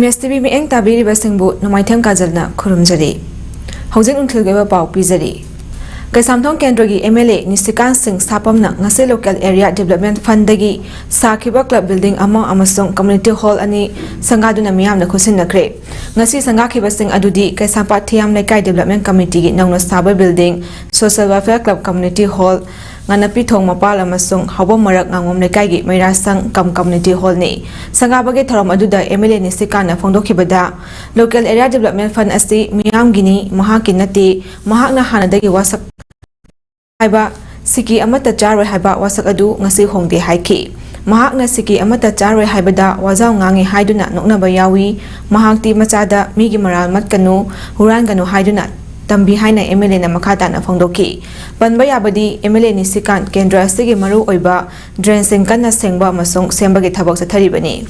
MSTV mieng tabiri basingbu nomaitem kajalna khurumjari. Hojin unthilgeba pau pijari. Kaisamthong Kendrogi MLA Nisikan Singh Sapamna ngase local area development fund dagi sakhiba club building ama amasong community hall ani sangaduna miyamna khusinnakre. Ngasi sangakhiba sing adudi Kaisampa Thiam Lekai development committee gi nangna saba building social welfare club community hall nganapi thong mapal amasong hawam marak ngangom lekai gi mairasang kam community hall ni sangabage thorom aduda MLA Nisikana phongdokhibada local area development fund asi miyam gini mahakinati mahakna hanadagi wasak haiba siki amata charwe haiba wasak adu ngasi hongde haiki mahakna siki amata charwe haibada wazaw ngangi haiduna noknaba yawi mahakti machada migi maral matkanu huranganu haiduna tambi haina MLA na makata na phongdoki banba yabadi MLA Nisikan Kendra sigi maru oiba drain sing kana sengba masong sembagi thabak sa tharibani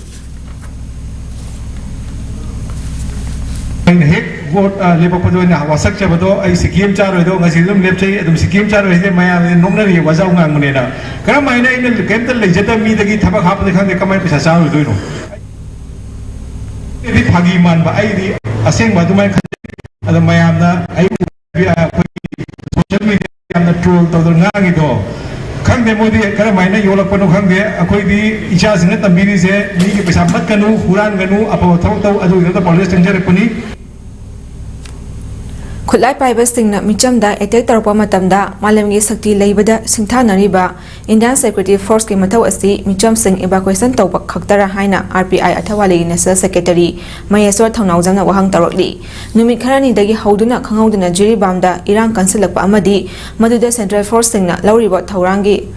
hek vote lepa pado na wasak chabado ai sikim charo do ngasi dum lepchai adum sikim charo he maya nomna ri wazaw ngang munena kara maina in kental le jeta mi dagi thabak hap dekhang de kamai pisa charo do no ri phagi man ba ai ri aseng ba dumai ada mayamna ai social media amna troll to ngangi do khangde modi kara maina yolak pano khangde akoi di icha sing tambiri se ni ki pesa mat kanu huran ganu apo thau tau adu da police danger puni Khulai Private Singna Michamda attack Tarpa Matamda Malamgi Sakti Laibada Singtha Nariba Indian Security Force ki Matau Asi Micham Singh evacuation Tauba Khaktara Haina RPI Athawali National Secretary Mayeswar Thongnaujamna Wahang Tarokli Numit Kharani Dagi Hauduna Khangauduna Jiri Bamda Iran Kansilakpa Amadi Maduda Central Force Singna Lauriba Thaurangi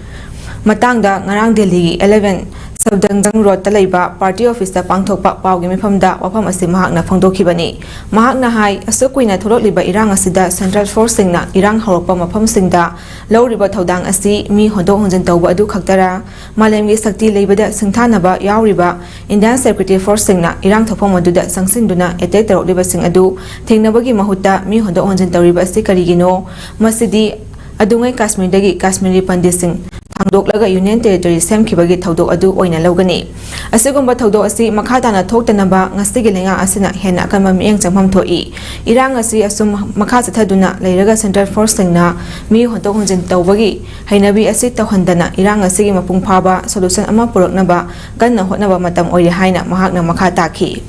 Matangda Ngarang Delhi 11 Sabdangjang Road Talaiba Party Office da Pangthokpa Paugi Mifamda Wafam Asi Mahakna Phongdokhibani Mahakna hai Asukuina Thorokliba Irang Asida Central Force Singna Irang Horokpa Mafam Singda Lauriba Thodang Asi Mi Hondok Honjin Tauba Adu Khaktara Malemgi Sakti Leibada Singthanaba Yauriba Indian Security Force Singna Irang Thopom Aduda Sangsinduna attack Tarokliba Sing Adu Thengnabagi Mahutta Mi Hondok Honjin Tauriba Asi Karigino Masidi Adungai Kashmir dagi Kashmiri Pandit Singh Thangdoklaga Union Territory semkhibagi thodok adu oina logani asigumba thodok asi makhadana thoktanaba ngasigi lenga asina hena kanma mieng changmam thoi irang asi asum makha chathaduna leiraga Central Force singna mi hontok honjin tawbagi hainabi asi tawhandana irang asigi mapung phaba solution ama puraknaba ganna hotnaba matam oire haina mahakna makha takhi.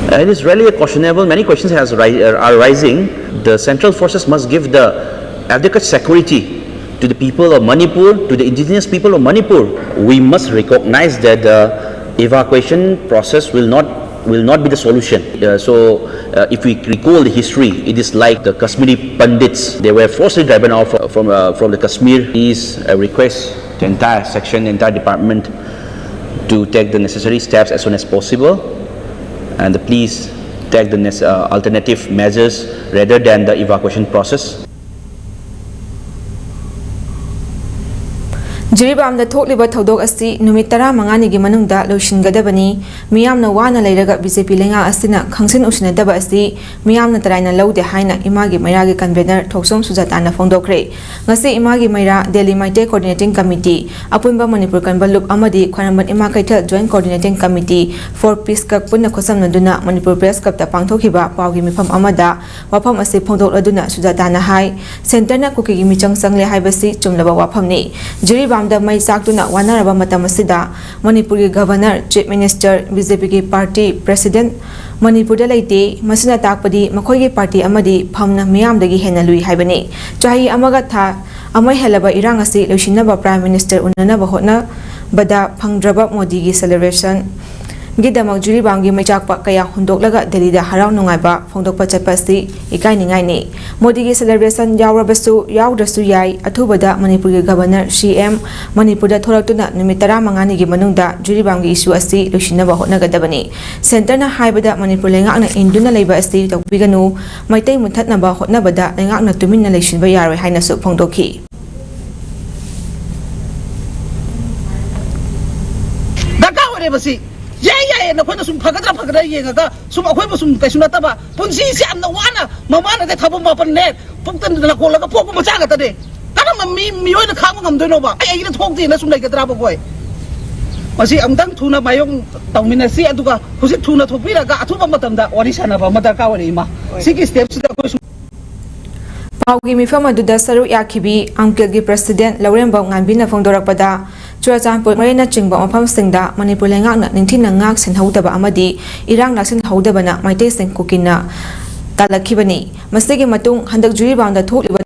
It is really questionable. Many questions are rising. The central forces must give the adequate security to the people of Manipur, to the indigenous people of Manipur. We must recognize that the evacuation process will not be the solution. If we recall the history, it is like the Kashmiri Pandits. They were forcibly driven out from the Kashmir. Is a request the entire section, entire department to take the necessary steps as soon as possible. And please take the alternative measures rather than the evacuation process. Jiribamda thokliba thodok asi numit 15 gi manungda loishingadabani miyamna wana leiraga BJP lenga asina khangsin usinadaba asi miyamna taraina laude haina imagi mairagi convener thoksom sujatana phongdokre ngasi imagi maira Delhi Maite Coordinating Committee apunba Manipur kanbalup amadi khwaramban ima kaithal Joint Coordinating Committee for Peace Cup punna khosamnaduna Manipur Press Cup ta pangthokhiba paugi mifam amada wafam asi phongdokladuna sujatana hai center na kuki gi michang sangle haibasi chumlaba wafamni jiribam da mai saktuna wanaraba matamasida Manipur ki Governor, Chief Minister, BJP ki Party President Manipur da laite masina takpadi makhoi ki party amadi phamna miyam dagi hena lui haibani chahi amaga tha amai helaba irang asi loisinaba Prime Minister unanaba hotna bada phangdraba Modi gi celebration gidamak juribamgi maichakpa kaya hundoklaga Delhi da harau nungaiba phongdokpa chapasi ikai ningai ni Modi gi celebration yawrabasu yawdrasu yai athubada Manipur gi Governor CM Manipur da thoraktuna numit 15 gi manungda juribamgi issue asi loisinaba hotnagadabani center na haibada Manipur lengakna induna leiba asi tokpiganu maitai munthatnaba hotnabada lengakna tuminna leisinba yaroi haina su phongdokhi daka ore basi yeah, na koi na sum phagada yenga sum akhoi ba sum kaisuna taba punsi si amna wana mamana de thabum ba pan net puktan na ko laga pok ma chaga ta de kana mi oi na khang ngam doi no ba ai na thok ti na sum lai ka tra ba koi masi amdang thuna mayong tawminasi aduga husit thuna thopiraga athuba matamda wari sanaba madaka wari ma sigi step sida ko Paugi mifam aduda saru yakibi angkelgi president Laurembam nganbina phongdorakpada Churachandpur marina chingba mafam singda Manipur lengakna ningthina ngak sinhaudaba amadi irang naksin haudabana maitei sing kukina talakhibani masigi matung handak juri bangda thokliba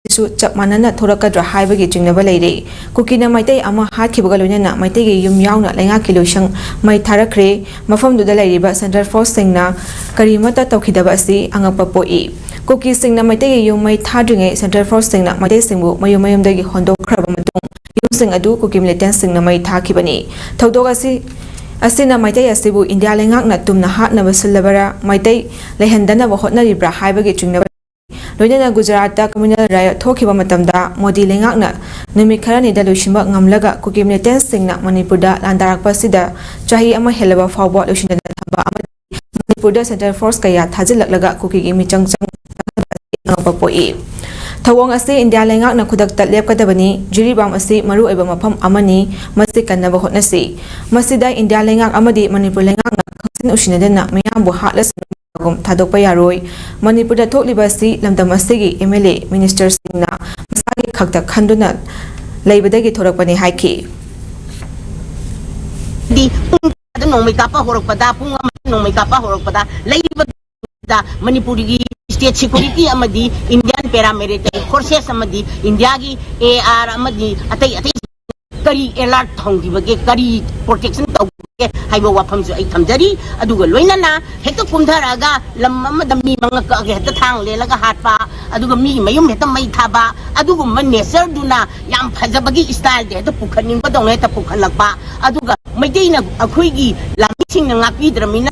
su chap manana thorakadra haibagi chingnaba leire kukina maitei ama hatkibaga loinana maitei gi yum yauna lengaki loisang mai tharakre mafam duda leiriba Central Force singna karimata tawkhidaba asi angapa poi Kuki singna maitei gi yum mai thadringe Central Force singna maitei singbu mayum mayumdagi hondokraba matung yum sing adu kuki militant singna mai thakibani thodog asina maitei asibu India lengakna tumna hatna basulabara maitei lehendana ba hotnaribra haibagi chingnaba Loinana Gujarat communal riot thokiba matamda Modi lengakna numit kharani da loishimba ngamlaga kuki militant singna Manipurda landarakpa sida chahi ama helaba fawba loishinana thamba amadi Manipurda Central Force kaya thajilaklaga kuki gi michangchang ngapapoi Thawang ase India lengakna khudakta lepkadabani jiribam ase maru oiba mafam amani masi kannaba hotnasi masida India lengak amadi Manipur lengakna khangsin ushinadana miyambu hatlas thadokpa yaroi Manipurda thokliba si lamdam asigi MLA minister singna masagi khakta khanduna leibadagi thorakpani haiki di nongmai kapa horokpada punga nongmai kapa horokpada leiba da Manipuri state security amadi Indian paramilitary forces amadi India gi AR amadi atai kari alert thongi bage kari protection tawge haiba wafam su ai thamjari aduga loinana hekta kumtharaga lam amadam mi manga ka hekta thang lelaga hatpa aduga mi mayum hekta mai thaba aduga man nature duna yam phajabagi style de hekta pukhaning ba dong hekta pukhalakpa aduga maiteina akhoigi lamsing ngakpi dramina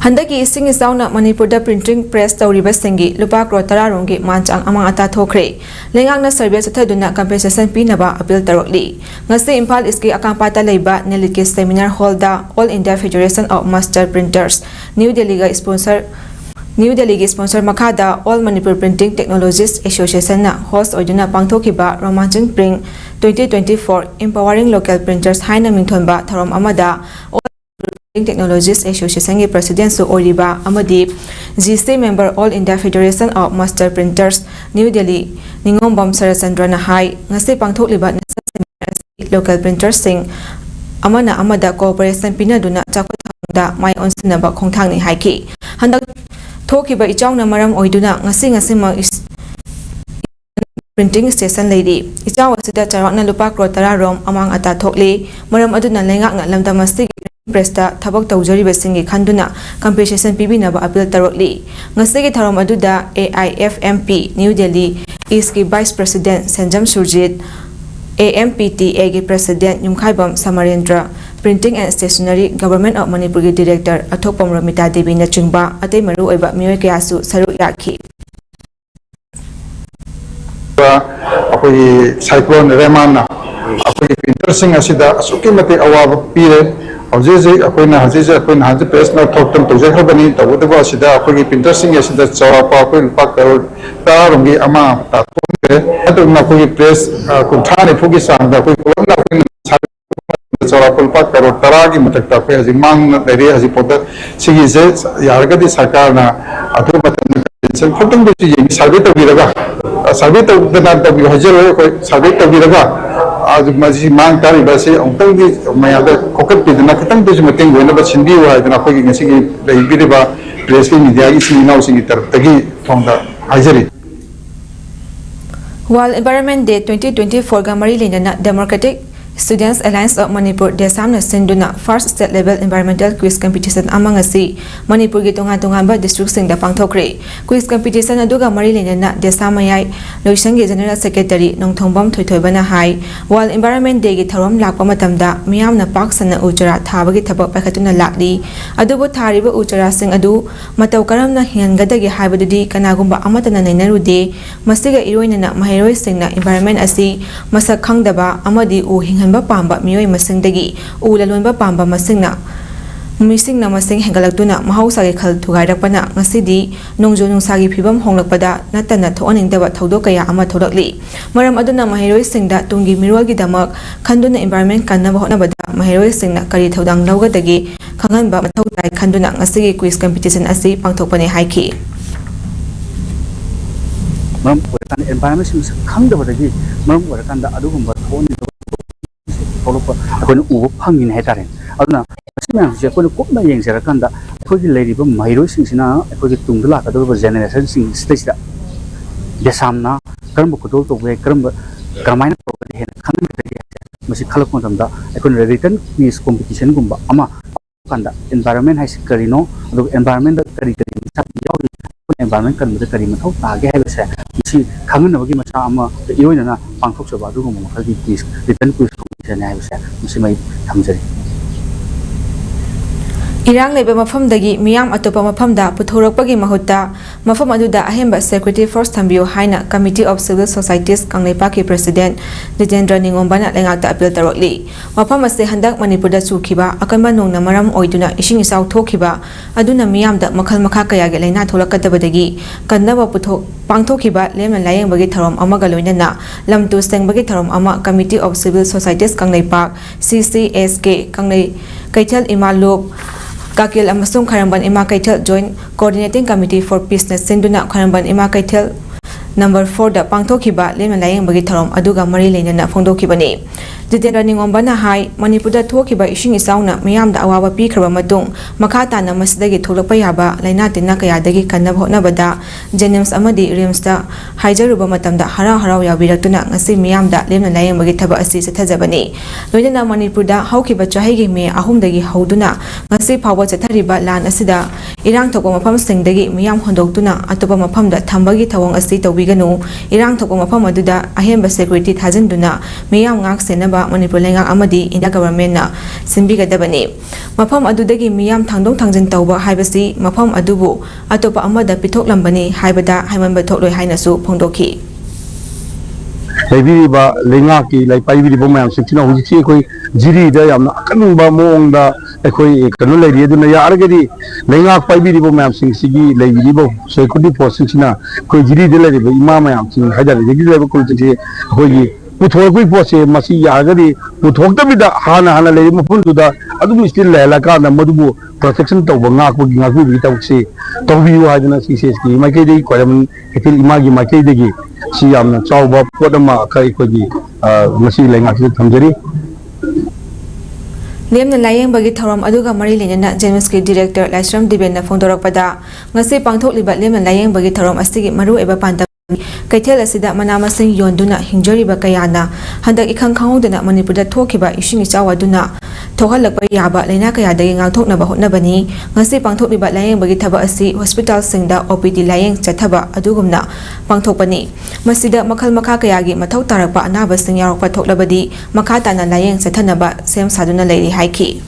Handaki ising isauna Manipurda printing press tawriba singi lupa crore 10 rongi manchang amang ata thokre lengakna service athaduna compensation pinaba appeal tarokli ngasi Imphal iski akampata leiba nelike seminar hall da All India Federation of Master Printers New Delhi sponsor makada All Manipur Printing Technologies Association na host oiduna pangthokiba Romanchin Print 2024 Empowering Local Printers haina mingthonba tharom amada Technologies Association ki President su Oriba Amadi GC member All India Federation of Master Printers New Delhi Ningombam Sarachandra na hai ngasi pangthokliba local printers sing amana amada cooperation pinaduna chakhotda mai onsinaba khongthang ni haiki handak thokiba ichawna maram oiduna ngasi ma printing station lady ichaw asida charakna lupa crore 10 rom amang ata thokli maram aduna lengakna lamdamasti Presta thabak tawjari basingi khanduna compensation pibinaba appeal tarokli ngasigi tharom aduda AIFMP New Delhi East ki Vice President Sanjam Surjit AMPTA ki President Yumkhaibam Samarendra Printing and Stationery Government of Manipur ki Director Athokpam Ramita Devi na chingba atei maru oiba miyoy kayasu saru yakhi apoi cyclone Remana apoi printer sing asida asuki mate awaba pire Hauze akoina haji press na thoktam toje khabani tawudaba asida akoi printer sing asida chawapa akoi lupa crore 10 rongi ama ta thongre aduna akoi press kunthani phugi sangda akoi kolomna akoi chawapa lupa crore 10 gi matakta akoi haji mang na deri haji poda sigi je yargadi sarkar na atu matan sen khotung bi ji survey tabiraga survey tabdana tabi hajero akoi survey tabiraga आज मजी मांग तारी बसे अंतंग दी मयादा कोकट पिदना खतंग दे मतेंग vena बस हिंदी वा इतना कोई ngasi की लेबिरिबा प्रेस की मीडिया की सिनाउ सिंगी तरफ तगी फोंदा हाजरी World Environment Day 2024 ga mari lenana Democratic Students Alliance of Manipur Desam na sinduna first state level environmental quiz competition amang asi Manipur gi tongan ba district sing da pangthokre quiz competition aduga mari lenana Desamayai Loisang gi General Secretary Nongthongbam Thoithoibana hai World Environment Day gi thorom lakpa matamda miyam na paksana ujara thaba gi thabak pakhatuna lakli adubu thariba ujara sing adu mataw karam na hinganga gi haibadudi kanagumba amatana nainarude masiga iroina na mahairoi singna environment asi masak khangdaba amadi u hinganba pamba miyoi masingdagi u lalonba pamba masingna ꯃꯤꯁꯤꯡꯅ ꯃꯁꯤꯡ ꯍꯦꯟꯒꯠꯂꯛꯇꯨꯅ ꯃꯍꯧꯁꯥꯒꯤ ꯈꯜ ꯊꯨꯒꯥꯏꯔꯛꯄꯅ ꯉꯁꯤꯗꯤ ꯅꯣꯡꯖꯨ ꯅꯨꯡꯁꯥꯒꯤ ꯐꯤꯕꯝ ꯍꯣꯡꯂꯛꯄꯗ ꯅꯠꯇꯅ ꯊꯣꯛꯍꯟꯅꯤꯡꯗꯕ ꯊꯧꯗꯣꯛ ꯀꯌꯥ ꯑꯃ ꯊꯣꯛꯂꯛꯂꯤ ꯃꯔꯝ ꯑꯗꯨꯅ ꯃꯍꯩꯔꯣꯏꯁꯤꯡꯗ ꯇꯨꯡꯒꯤ ꯃꯤꯔꯣꯜꯒꯤꯗꯃꯛ ꯈꯟꯗꯨꯅ ꯏꯟꯚꯥꯏꯔꯟꯃꯦꯟꯠ ꯀꯟꯅꯕ ꯍꯣꯠꯅꯕꯗ ꯃꯍꯩꯔꯣꯏꯁꯤꯡꯅ ꯀꯔꯤ ꯊꯧꯗꯥꯡ ꯂꯧꯒꯗꯒꯦ ꯈꯪꯍꯟꯕ ꯃꯊꯧ ꯇꯥꯏ ꯈꯟꯗꯨꯅ ꯉꯁꯤꯒꯤ ꯀ꯭ꯋꯤꯖ ꯀꯝꯄꯤꯇꯤꯁꯟ ꯑꯁꯤ ꯄꯥꯡꯊꯣꯛꯄꯅꯤ ꯍꯥꯏꯈꯤ मरम ओरकान एनवायरनमेंट सिम खंगदबदगी मरम ओरकान दा अदुगुंबा थोनि थोलप अखोन उबो फंगिन हाइतारे अदुना सिम जे अखोन कोपना येंगजरकान दा अखोगी लेरिबो माहिरो सिंसिना अखोगी तुंगदा लाकदबो जेनरेशन सिंग स्टेजदा देसामना करम कुदोल तोबे करम करमाइन तोबे हेन खंगदगी मसि खलक मतमदा अखोन रिटन क्विज कंपटीशन गुंबा अमा कांदा एनवायरनमेंट हाइस करिनो अदु एनवायरनमेंट दा करी करी मसा यावि एनवायरनमेंट कनबदा करी मथौ तागे हाइबसे मसि खंगनबगी मसा अमा इरोइना पांथोकसबा अदुगुम मखलगी क्विज रिटन क्विज कंपटीशन हाइबसे मसि मै थमजरी इरांग लेबे मफमदगी मियाम अतोपा मफमदा पुथोरकपगी महुत्ता मफम अदुदा अहेंबा सेक्रेटरी फॉर्स थंबियो हाइना कमिटी ऑफ सिविल सोसाइटीज कांगलेपाकी प्रेसिडेंट जितेंद्र निंगोंबाना लेंगाक्ता अपील तरोकली मफम असे हंदक मणिपुरदा चुखिबा अकनबा नोंगना मरम ओइदुना इसिंग इसाव थोखिबा अदुना मियामदा मखल मखा कयागे लेना थोलकदबदगी कन्नबा पुथो पांथोखिबा लेमना लायेंबगी थरोम अमगा लोइनना लमतु सेंबगी थरोम अमा committee of civil societies Kangleipak CCSK कांगले कैथल इमालोक Kakil amasung Karamban Ima Kaitel Joint Coordinating Committee for Business Sinduna Karamban Ima Kaitel Number 4 da pangthokiba lema layeng bagi tharom aduga mari leinana phongdokibani Jitendra Ningombana hai Manipurda thokiba ising isauna miyamda awawa pikraba matung makha tana masidagi tholakpa yaba laina tinna kayadagi kannab hotnabada Jenims amadi Rims da haijaruba matamda harau harau yabiratuna ngasi miyamda lema layeng bagi thaba asi sathajabani loinana Manipurda haukiba chahigi me ahumdagi hauduna ngasi phawa chathariba lan asida irang thokpa mafam singdagi miyam hondoktuna atopa mafamda thambagi thawong asi Ganu, Irang Toko Mapam Aduda, Ahemba Security Tazenduna, Miyam Ngak Senaba, Manipur Lenga Amadi, in the government, Simbiga Dabani. Mapam Adudagi Miyam Tangdong Tangzen Tauba, Hibasi, Mapam Adubu, Atopa Amada Pitok Lambani, Hibada, Himan Batolo Hainasu, Pondoki. Ba Lengaki, like Paibi Bomam, Sixtina, which he Jiri, they am Kanuba Mong, the Kanula, Yaduna Yargadi, Lengak Paibi Bomam, Sing Sigi, Lady, so it could be for Sixtina, Kojiri, the lady, Imam, Sing Hadar, the Gilevo Kulti, Hoyi, put her quick was a Masi Yagadi, put Hokta with the Hana Lady Mupunda, Adu still Laka, the Modubu, protection to Bangak, without say, Toby, Hadana, CSK, Makedi, Quadam, Etil Imagi, Makedi. Si am na chawba podama kai ko gi masi lenga ki thamjari Lemna layeng bagi thorom aduga mari lenana Jenski director Laisram Dibenna phondorakpada ngase pangthokliba lemna layeng bagi thorom asigi maru eba panta Kaitel asida manamasing yonduna hingjariba kayana handak ikhang khanguduna Manipurda thokiba ising ichawa duna thohalakpa yaba leina kayadagi ngangthoknaba hotnabani ngasi pangthokliba layeng bagi thaba asi hospital singda OPD layeng chathaba adugumna pangthokpani masida makhal makha kayagi mathau tarakpa anaba sing yarakpa thoklabadi makha tana layeng chathanaba sem saduna leiri haiki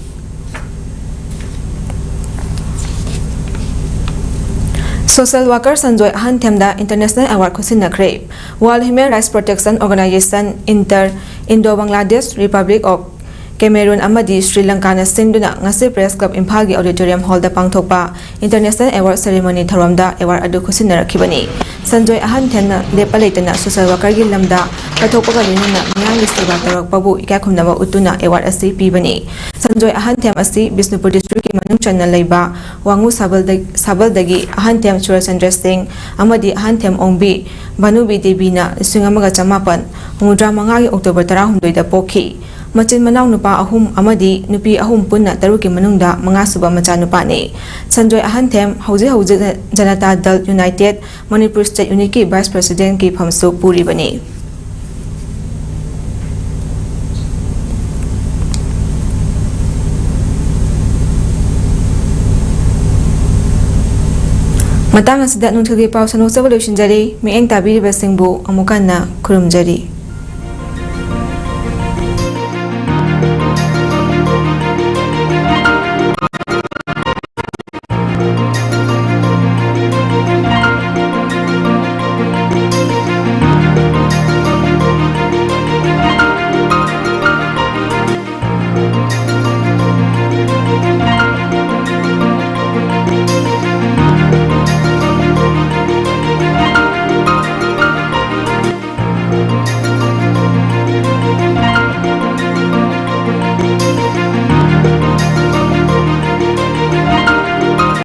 Social worker Sanjoy Hantemda International Award Kusinakre World Human Rights Protection Organization Indo-Bangladesh Republic of Cameroon Amadi Sri Lanka na Sinduna ngasi Press Club Imphal gi Auditorium Hall da pangthokpa International Award Ceremony tharamda award adu khusinarakhibani Sanjoy Hantemna lepalaitana social worker gi lamda kathokpaga linuna miyang siba tarakpabu ikakhumnaba utuna award asi pibani Sanjoy Ahantem asi Bisnupur district ki manung channa leiba Wangu Sabaldagi Ahantem Surachandra Singh amadi Ahantem Ongbi Banubi Debina Singamaga Chamapan Mudra Mangai October 18 da pokhi Machin Manau Nupa Ahum Amadi Nupi Ahum Punna Taruki Manungda Mangasuba Macha Nupani Sanjoy Ahantem Hauji Janata Dal United Manipur State Uniki Vice President ki Phamsu Puri Bani Matang asida nungthagi pau sanok sabo loishinjari mieng tabiriba singbu amukanna khurumjari